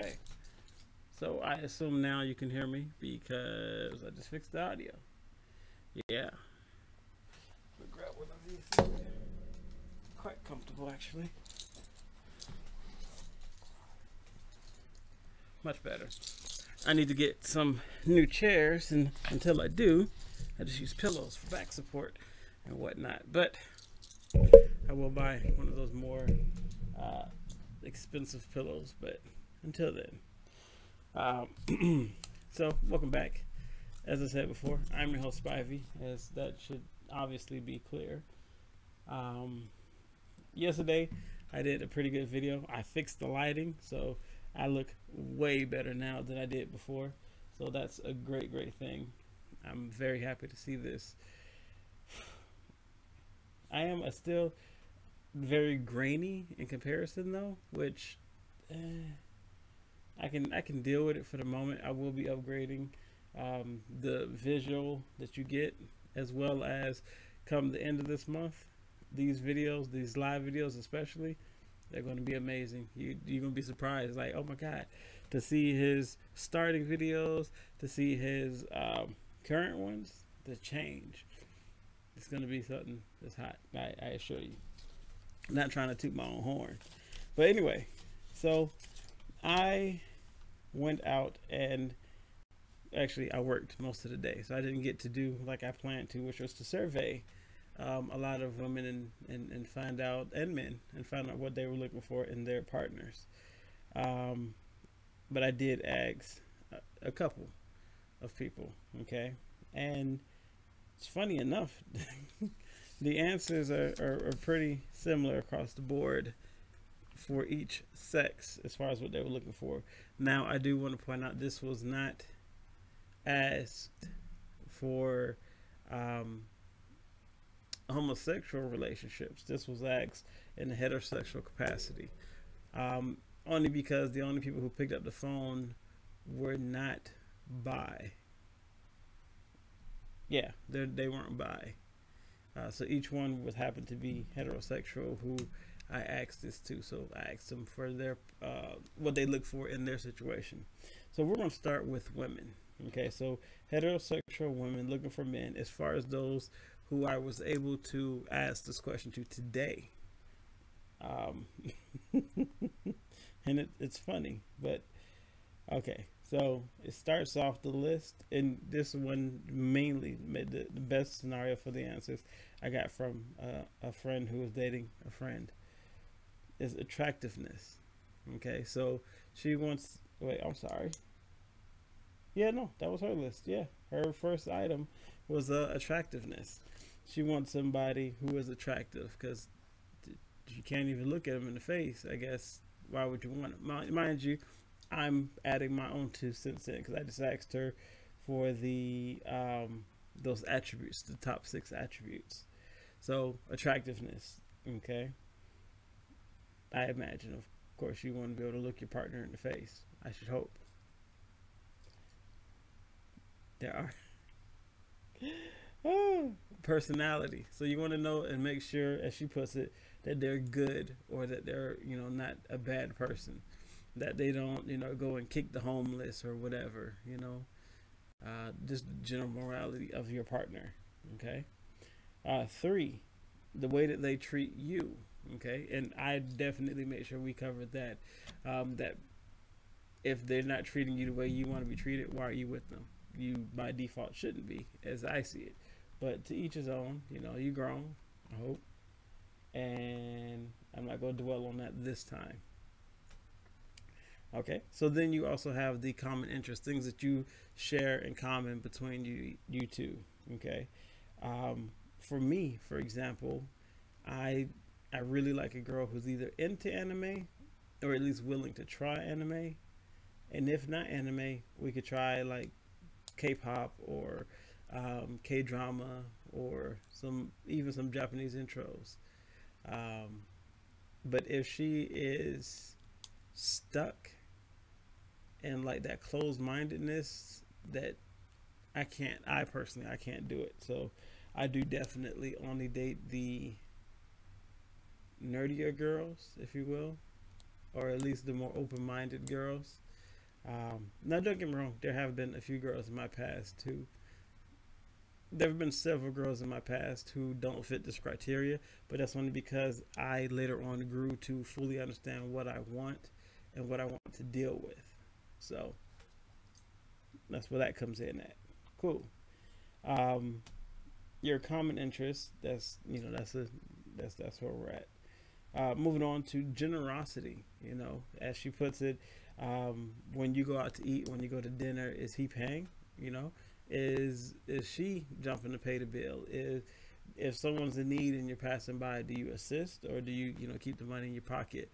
Okay, so I assume now you can hear me because I just fixed the audio. Yeah. Let me grab one of these. Quite comfortable, actually. Much better. I need to get some new chairs, and until I do, I just use pillows for back support and whatnot. But I will buy one of those more expensive pillows. But until then, so welcome back. As I said before, I'm your host Spivey, as that should obviously be clear. Yesterday, I did a pretty good video. I fixed the lighting, so I look way better now than I did before. So that's a great thing. I'm very happy to see this. I am still very grainy in comparison though, which I can deal with it for the moment. I will be upgrading the visual that you get, as well as come the end of this month, these videos, these live videos especially, they're going to be amazing. You're going to be surprised, like, oh my god, to see his starting videos, to see his current ones, the change. It's going to be something that's hot, I assure you. I'm not trying to toot my own horn, but anyway, so I went out and actually I worked most of the day, so I didn't get to do like I planned to, which was to survey a lot of women and find out, and men, and find out what they were looking for in their partners. But I did ask a couple of people, okay, and it's funny enough, the answers are pretty similar across the board for each sex as far as what they were looking for. Now, I do want to point out this was not asked for homosexual relationships. This was asked in a heterosexual capacity, only because the only people who picked up the phone were not bi. Yeah, they weren't bi. So each one would happen to be heterosexual who I asked this to. So I asked them for their what they look for in their situation. So we're going to start with women. Okay, so heterosexual women looking for men, as far as those who I was able to ask this question to today. And it's funny, but okay. So it starts off the list, and this one mainly made the best scenario for the answers I got from a friend who was dating a friend, is attractiveness. Okay, so she wants, wait, I'm sorry. Yeah, no, that was her list. Yeah, her first item was attractiveness. She wants somebody who is attractive, because you can't even look at them in the face, I guess. Why would you want it? Mind you, I'm adding my own 2 cents in, because I just asked her for the those attributes, the top 6 attributes. So attractiveness, okay. I imagine, of course, you want to be able to look your partner in the face. I should hope. There are personality. So you want to know and make sure, as she puts it, that they're good, or that they're, not a bad person, that they don't, go and kick the homeless or whatever, just the general morality of your partner. Okay. 3, the way that they treat you. Okay. And I definitely make sure we covered that, that if they're not treating you the way you want to be treated, why are you with them? You by default shouldn't be, as I see it, but to each his own. You grown, I hope, and I'm not going to dwell on that this time. Okay, so then you also have the common interest, things that you share in common between you two. Okay, for me, for example, I really like a girl who's either into anime, or at least willing to try anime, and if not anime, we could try like K-pop or K-drama, or even some Japanese intros. But if she is stuck in like that closed-mindedness, that I personally can't do it. So I do definitely only date the nerdier girls, if you will, or at least the more open-minded girls. Now, don't get me wrong. There have been a few girls in my past who. There have been several girls in my past who don't fit this criteria, but that's only because I later on grew to fully understand what I want and what I want to deal with. So that's where that comes in at. Cool. Um, your common interest. That's where we're at. Moving on to generosity. As she puts it, when you go out to eat, when you go to dinner, is he paying? Is she jumping to pay the bill? If someone's in need and you're passing by, do you assist, or do you keep the money in your pocket?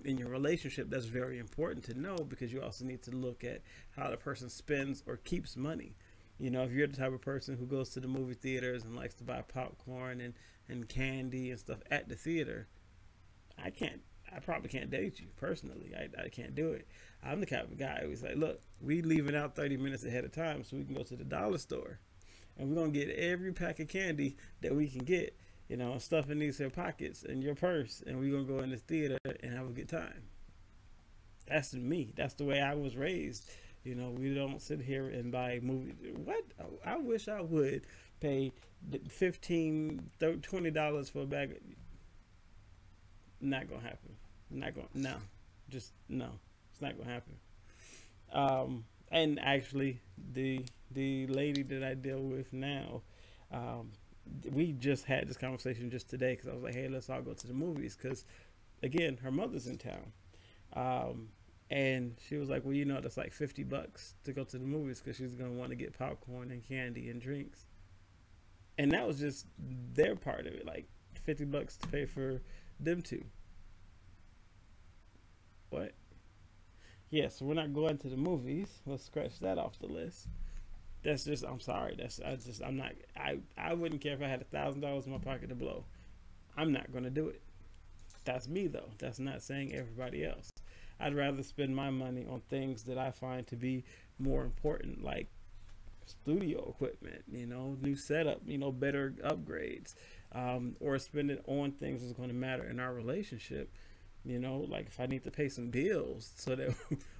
In your relationship, that's very important to know, because you also need to look at how the person spends or keeps money. If you're the type of person who goes to the movie theaters and likes to buy popcorn and candy and stuff at the theater, I probably can't date you personally. I can't do it. I'm the type of guy who's like, look, we leaving out 30 minutes ahead of time so we can go to the dollar store and we're going to get every pack of candy that we can get, stuff in these here pockets and your purse, and we're going to go in this theater and have a good time. That's me. That's the way I was raised. We don't sit here and buy movies. What? I wish I would pay $15, $20 for a bag. Not gonna happen. No. It's not gonna happen. And actually, the lady that I deal with now, we just had this conversation just today, because I was like, hey, let's all go to the movies, because again, her mother's in town. And she was like, well, that's like $50 to go to the movies, because she's gonna want to get popcorn and candy and drinks. And that was just their part of it, like $50 to pay for them two. What? Yeah, so we're not going to the movies. Let's scratch that off the list. That's just, I'm sorry. I'm not, I wouldn't care if I had $1,000 in my pocket to blow. I'm not going to do it. That's me, though. That's not saying everybody else. I'd rather spend my money on things that I find to be more important, like studio equipment, new setup, better upgrades, or spend it on things that's going to matter in our relationship. Like if I need to pay some bills so that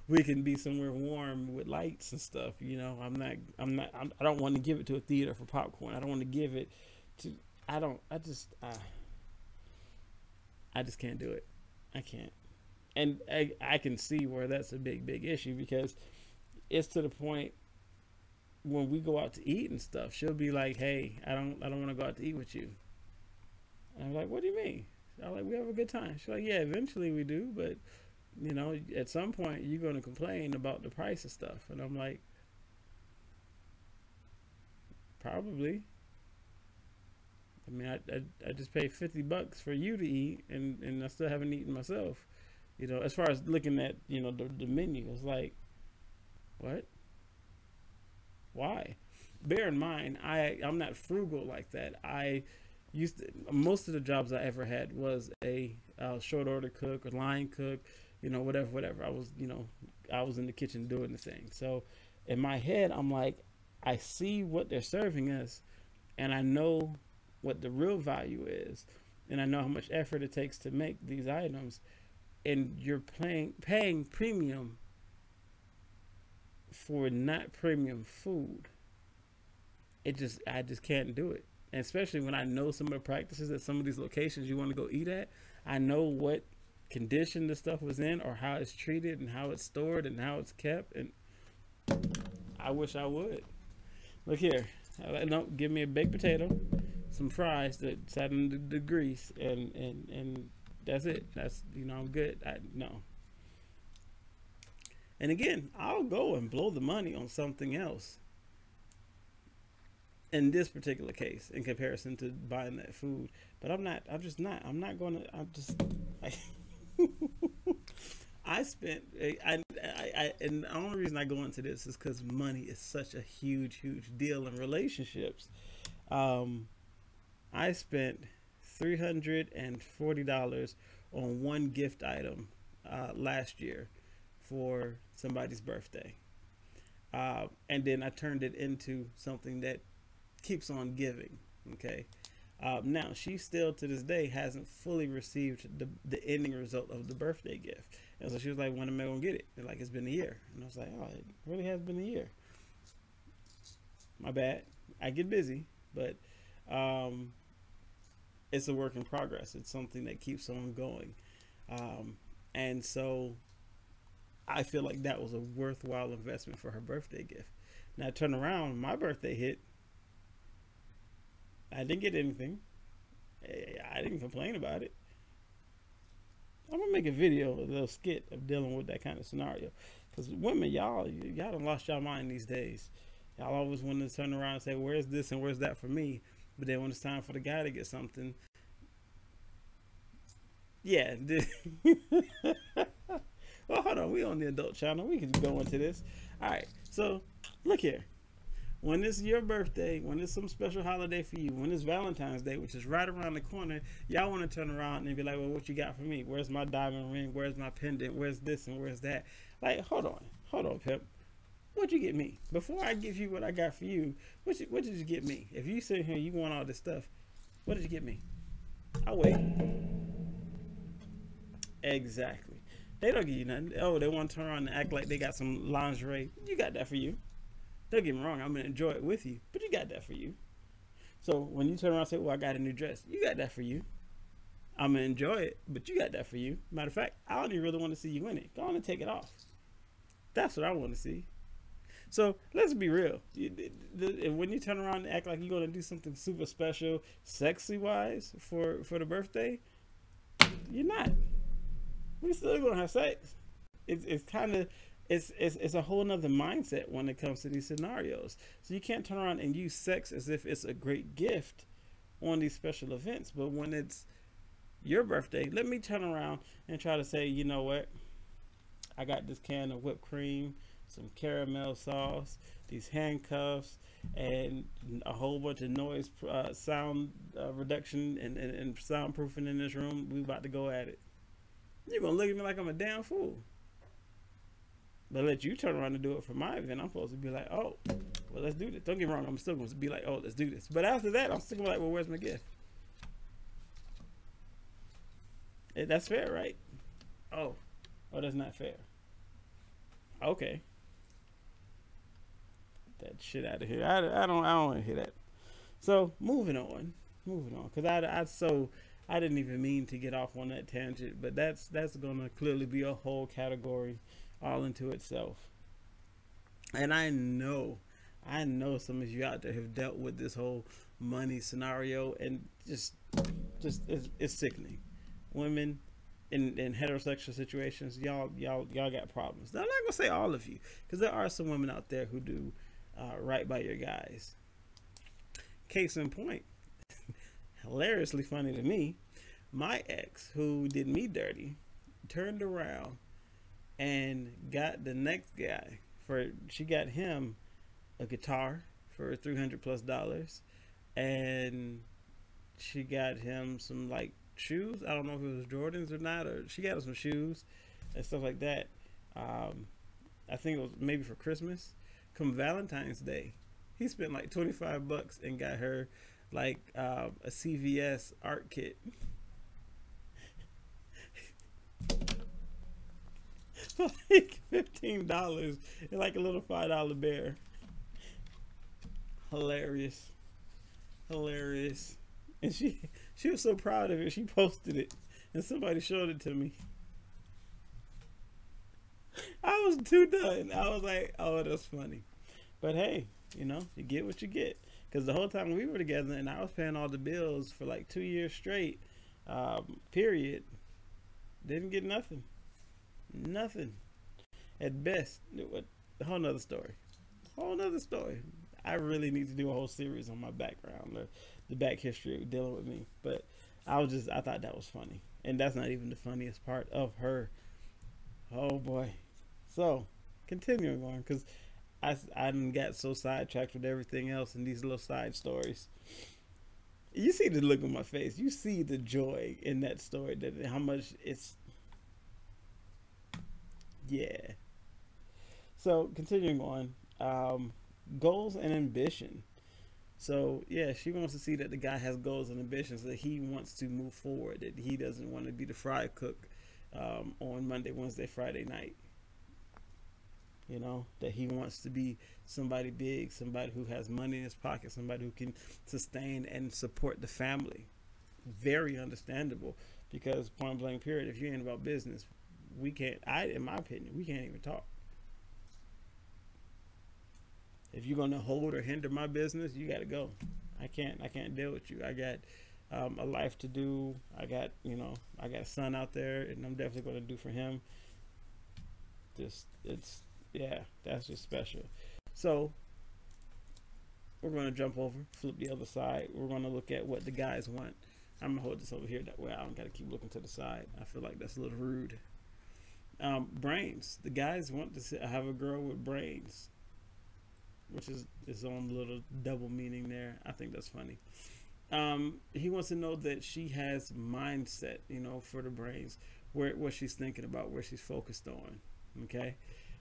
we can be somewhere warm with lights and stuff, I don't want to give it to a theater for popcorn. I don't want to give it to, I just can't do it. I can't. And I can see where that's a big issue, because it's to the point when we go out to eat and stuff, she'll be like, hey, I don't want to go out to eat with you. And I'm like, what do you mean? I'm like, we have a good time. She's like, yeah, eventually we do, but at some point you're going to complain about the price of stuff. And I'm like, probably. I mean, I just paid $50 for you to eat, and I still haven't eaten myself. As far as looking at, the menu, it's like, what? Why? Bear in mind, I'm not frugal like that. Most of the jobs I ever had was a short order cook or line cook, whatever. I was in the kitchen doing the thing. So in my head, I'm like, I see what they're serving us, and I know what the real value is, and I know how much effort it takes to make these items, and you're paying premium for not premium food. I just can't do it. And especially when I know some of the practices at some of these locations you want to go eat at, I know what condition the stuff was in, or how it's treated and how it's stored and how it's kept. And I wish I would. Look here. No, give me a baked potato, some fries that sat in the grease, and that's it. That's, I'm good. No. And again, I'll go and blow the money on something else. In this particular case, in comparison to buying that food, but I'm not going to. I spent. And the only reason I go into this is because money is such a huge deal in relationships. I spent $340 on one gift item last year for somebody's birthday, and then I turned it into something that keeps on giving. Okay. Now, she still to this day hasn't fully received the ending result of the birthday gift. And so she was like, when am I going to get it? And like, it's been a year. And I was like, oh, it really has been a year. My bad. I get busy, but um, it's a work in progress. It's something that keeps on going. And so I feel like that was a worthwhile investment for her birthday gift. Now, turn around, my birthday hit. I didn't get anything. I didn't complain about it. I'm gonna make a video, a little skit of dealing with that kind of scenario. Because women, y'all done lost y'all mind these days. Y'all always want to turn around and say, "Where's this and where's that for me?" But then when it's time for the guy to get something, yeah. Well, hold on. We on the adult channel. We can go into this. All right. So look here. When it's your birthday, when it's some special holiday for you, when it's Valentine's Day, which is right around the corner, y'all want to turn around and be like, well, what you got for me? Where's my diamond ring? Where's my pendant? Where's this and where's that? Like, hold on, Pip. What'd you get me? Before I give you what I got for you, what did you get me? If you sit here and you want all this stuff, what did you get me? I'll wait. Exactly. They don't give you nothing. Oh, they want to turn around and act like they got some lingerie. You got that for you. Don't get me wrong, I'm gonna enjoy it with you, but you got that for you. So when you turn around and say, well, I got a new dress, you got that for you. I'm gonna enjoy it, but you got that for you. Matter of fact, I don't even really want to see you in it. Go on and take it off. That's what I want to see. So let's be real. When you turn around and act like you're gonna do something super special, sexy wise for the birthday, you're not. We still gonna have sex. It's kind of it's a whole nother mindset when it comes to these scenarios. So you can't turn around and use sex as if it's a great gift on these special events. But when it's your birthday, let me turn around and try to say, you know what? I got this can of whipped cream, some caramel sauce, these handcuffs, and a whole bunch of noise, sound reduction and soundproofing in this room. We about to go at it. You're going to look at me like I'm a damn fool. But let you turn around and do it for my event. I'm supposed to be like, oh, well, let's do this. Don't get me wrong. I'm still going to be like, oh, let's do this. But after that, I'm still going to be like, well, where's my gift? That's fair, right? Oh, that's not fair. Okay. That shit out of here. I don't want to hear that. So moving on, because I didn't even mean to get off on that tangent, but that's gonna clearly be a whole category all into itself. And I know some of you out there have dealt with this whole money scenario, and just it's sickening. Women in heterosexual situations, y'all got problems. Now, I'm not gonna say all of you, because there are some women out there who do right by your guys. Case in point, hilariously funny to me, my ex, who did me dirty, turned around and got the next guy she got him a guitar for $300+, and she got him some like shoes. I don't know if it was Jordans or not, or she got him some shoes and stuff like that. I think it was maybe for Christmas. Come Valentine's Day, he spent like $25 and got her like a CVS art kit. Like $15 and like a little $5 bear. Hilarious. And she was so proud of it. She posted it, and somebody showed it to me. I was too done. I was like, oh, that's funny. But hey, you get what you get. Because the whole time we were together, and I was paying all the bills for like 2 years straight, period, didn't get nothing. Nothing. At best. A whole nother story. I really need to do a whole series on my background, the back history of dealing with me. But I thought that was funny. And that's not even the funniest part of her. Oh boy. So, continuing on, because I done got so sidetracked with everything else and these little side stories. You see the look on my face. You see the joy in that story, that how much it's... Yeah. So, continuing on, goals and ambition. So yeah, she wants to see that the guy has goals and ambitions, that he wants to move forward, that he doesn't want to be the fry cook on Monday, Wednesday, Friday night. You know, that he wants to be somebody big, somebody who has money in his pocket, somebody who can sustain and support the family. Very understandable, because point blank period, if you ain't about business, we can't, in my opinion, we can't even talk. If you're going to hold or hinder my business, you got to go. I can't deal with you. I got a life to do. I got, I got a son out there, and I'm definitely going to do for him. Just, it's, yeah, that's just special. So we're going to jump over, flip the other side. We're going to look at what the guys want. I'm gonna hold this over here, that way I don't gotta keep looking to the side. I feel like that's a little rude. Brains. The guys want to have a girl with brains, which is its own little double meaning there. I think that's funny. He wants to know that she has mindset, for the brains, what she's thinking about, where she's focused on. Okay,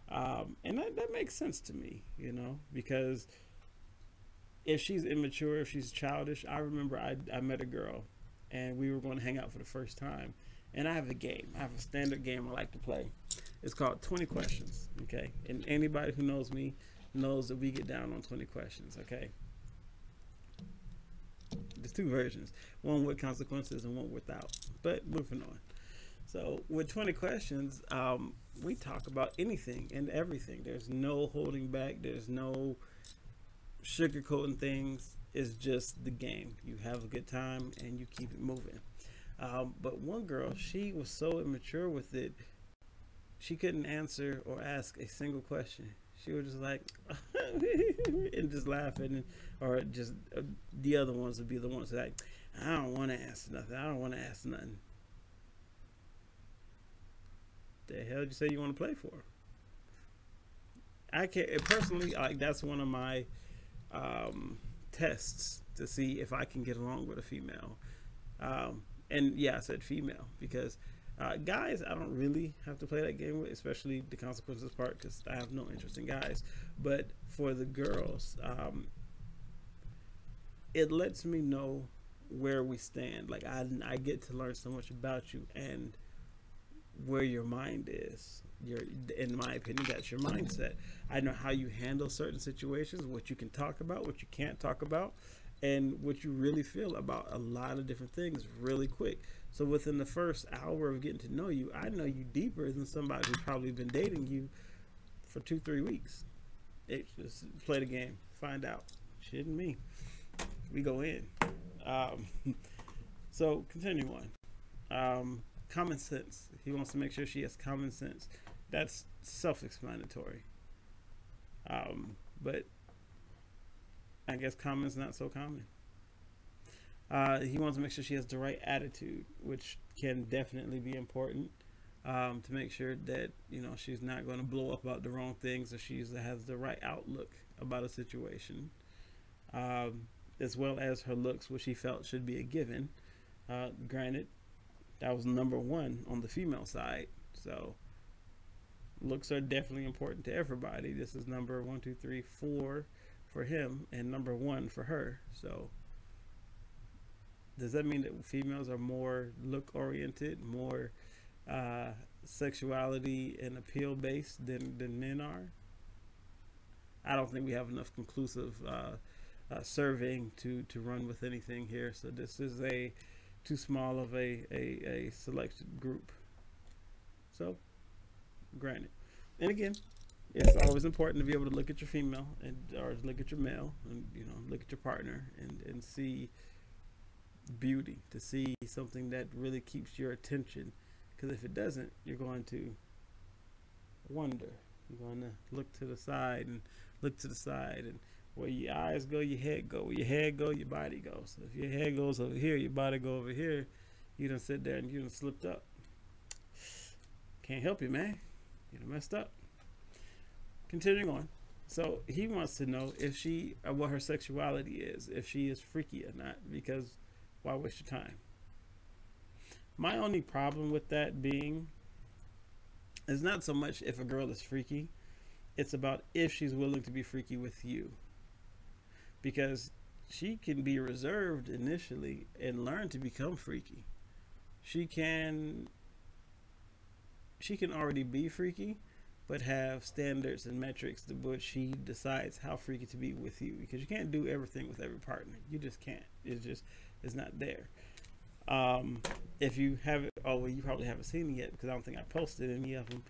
and that makes sense to me, because if she's immature, if she's childish, I remember I met a girl, and we were going to hang out for the first time. And I have a game. I have a standard game I like to play. It's called 20 questions, okay? And anybody who knows me knows that we get down on 20 questions, okay? There's two versions, one with consequences and one without. But moving on. So with 20 questions, we talk about anything and everything. There's no holding back. There's no sugarcoating things. Is just the game. You have a good time and you keep it moving. But one girl, she was so immature with it, she couldn't answer or ask a single question. She was just like, and just laughing, or just the other ones would be the ones like, I don't want to answer nothing. I don't want to ask nothing. The hell did you say you want to play for? I can't personally. That's one of my tests to see if I can get along with a female. And yeah, I said female because guys, I don't really have to play that game with, especially the consequences part, because I have no interest in guys. But for the girls, it lets me know where we stand. Like I get to learn so much about you and where your mind is. In my opinion, that's your mindset. I know how you handle certain situations, what you can talk about, what you can't talk about, and what you really feel about a lot of different things really quick. So within the first hour of getting to know you, I know you deeper than somebody who's probably been dating you for 2-3 weeks. Just play the game, find out. Shit and me. We go in. So continue on. Common sense. He wants to make sure she has common sense. That's self-explanatory. But I guess common is not so common. He wants to make sure she has the right attitude, which can definitely be important, to make sure that she's not going to blow up about the wrong things, or she has the right outlook about a situation, as well as her looks, which he felt should be a given. Granted, that was number one on the female side, so looks are definitely important to everybody. This is number 1, 2, 3, 4 for him, and number 1 for her. So does that mean that females are more look oriented, more sexuality and appeal based than men are? I don't think we have enough conclusive surveying to run with anything here. So this is a too small of a selected group. So granted, and again, it's always important to be able to look at your female or look at your male, and look at your partner and see beauty, to see something that really keeps your attention. Because if it doesn't, you're going to wonder. You're going to look to the side and look to the side, and where your eyes go, your head go. Where your head go, your body goes. So if your head goes over here, your body go over here. You done sit there and you done slipped up. Can't help you, man. You done messed up. Continuing on. So he wants to know if what her sexuality is, if she is freaky or not, because why waste your time? My only problem with that being is not so much if a girl is freaky, it's about if she's willing to be freaky with you. Because she can be reserved initially and learn to become freaky. She can she can already be freaky, but have standards and metrics to which she decides how freaky to be with you, because you can't do everything with every partner. You just can't. It's not there. If you haven't, oh well, you probably haven't seen it yet because I don't think I posted any of them.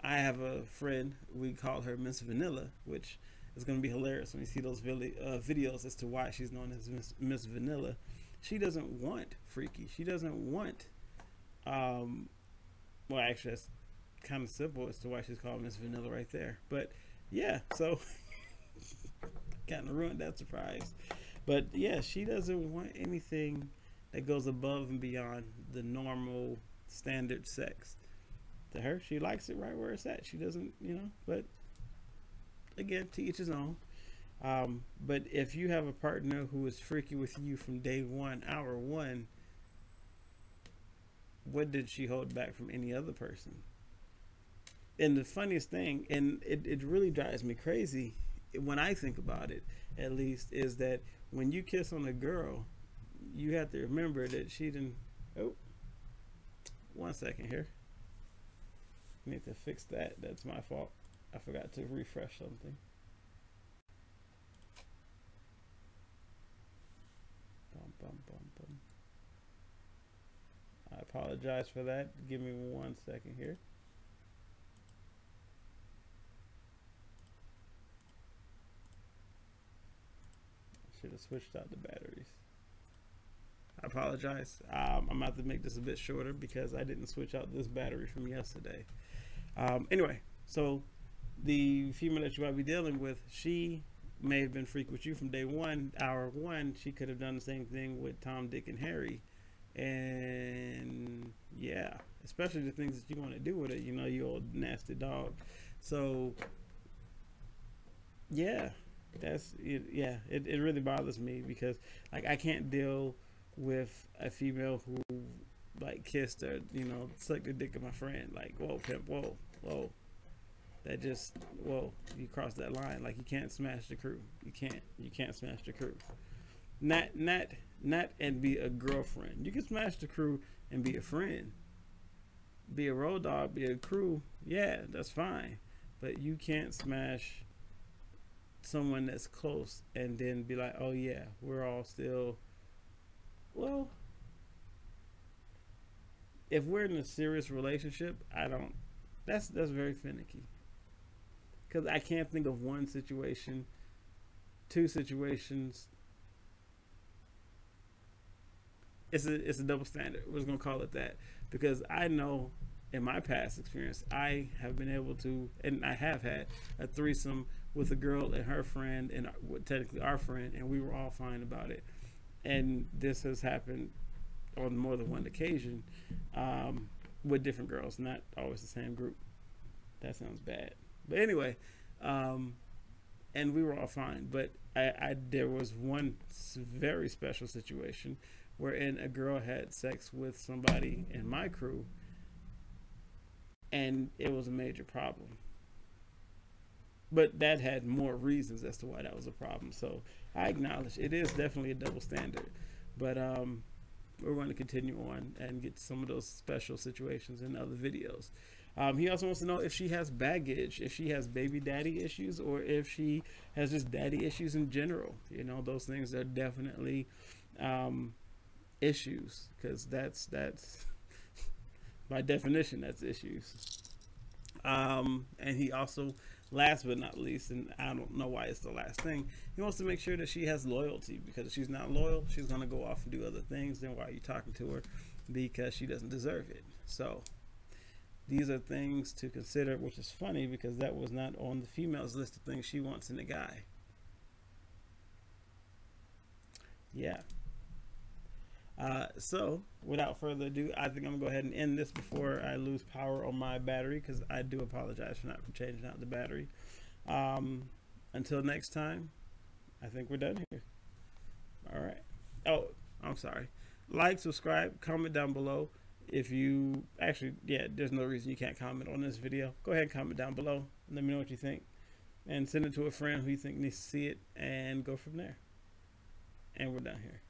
I have a friend, we call her Miss Vanilla, which is going to be hilarious when you see those videos as to why she's known as Miss Vanilla. She doesn't want freaky. She doesn't want, well, actually, that's kind of simple as to why she's called Miss Vanilla right there. But yeah, so kind of ruined that surprise. But yeah, she doesn't want anything that goes above and beyond the normal standard sex. To her, she likes it right where it's at. She doesn't, but again, to each his own. But if you have a partner who is freaky with you from day one, hour one, what did she hold back from any other person? And the funniest thing, and it really drives me crazy when I think about it, at least, is that when you kiss on a girl, you have to remember that she didn't. Oh, 1 second here. Need to fix that. That's my fault. I forgot to refresh something. Bum, bum, bum, bum. I apologize for that. Give me 1 second here. Should have switched out the batteries. I apologize. I'm about to make this a bit shorter because I didn't switch out this battery from yesterday. Anyway, so the female that you might be dealing with, she may have been freaked with you from day one, hour one. She could have done the same thing with Tom, Dick, and Harry. And yeah, especially the things that you want to do with it, you old nasty dog. So yeah, that's it. Yeah, it really bothers me because like I can't deal with a female who like kissed or sucked the dick of my friend. Like, whoa, pimp, whoa, that just, whoa, you crossed that line. Like, you can't smash the crew. You can't smash the crew. Not and be a girlfriend. You can smash the crew and be a friend, be a road dog, be a crew. Yeah, that's fine, but you can't smash someone that's close and then be like, oh yeah, we're all still. Well, if we're in a serious relationship, I don't. That's very finicky. Because I can't think of one situation, two situations. It's a double standard. We're just gonna call it that because I know in my past experience I have been able to, and I have had a threesome with a girl and her friend and technically our friend, and we were all fine about it. And this has happened on more than one occasion with different girls, not always the same group. That sounds bad, but anyway, and we were all fine. But there was one very special situation wherein a girl had sex with somebody in my crew, and it was a major problem. But that had more reasons as to why that was a problem. So I acknowledge it is definitely a double standard. But we're going to continue on and get some of those special situations in other videos. He also wants to know if she has baggage, if she has baby daddy issues, or if she has just daddy issues in general. Those things are definitely issues, because that's by definition, that's issues. And he also, last but not least, and I don't know why it's the last thing, he wants to make sure that she has loyalty, because if she's not loyal, she's going to go off and do other things. Then why are you talking to her? Because she doesn't deserve it. So these are things to consider, which is funny because that was not on the female's list of things she wants in a guy. Yeah. So without further ado, I think I'm gonna go ahead and end this before I lose power on my battery, because I do apologize for not changing out the battery. Until next time, I think we're done here. All right. Oh, I'm sorry. Like, subscribe, comment down below. If you actually, yeah, there's no reason you can't comment on this video. Go ahead and comment down below. Let me know what you think, and send it to a friend who you think needs to see it, and go from there. And we're done here.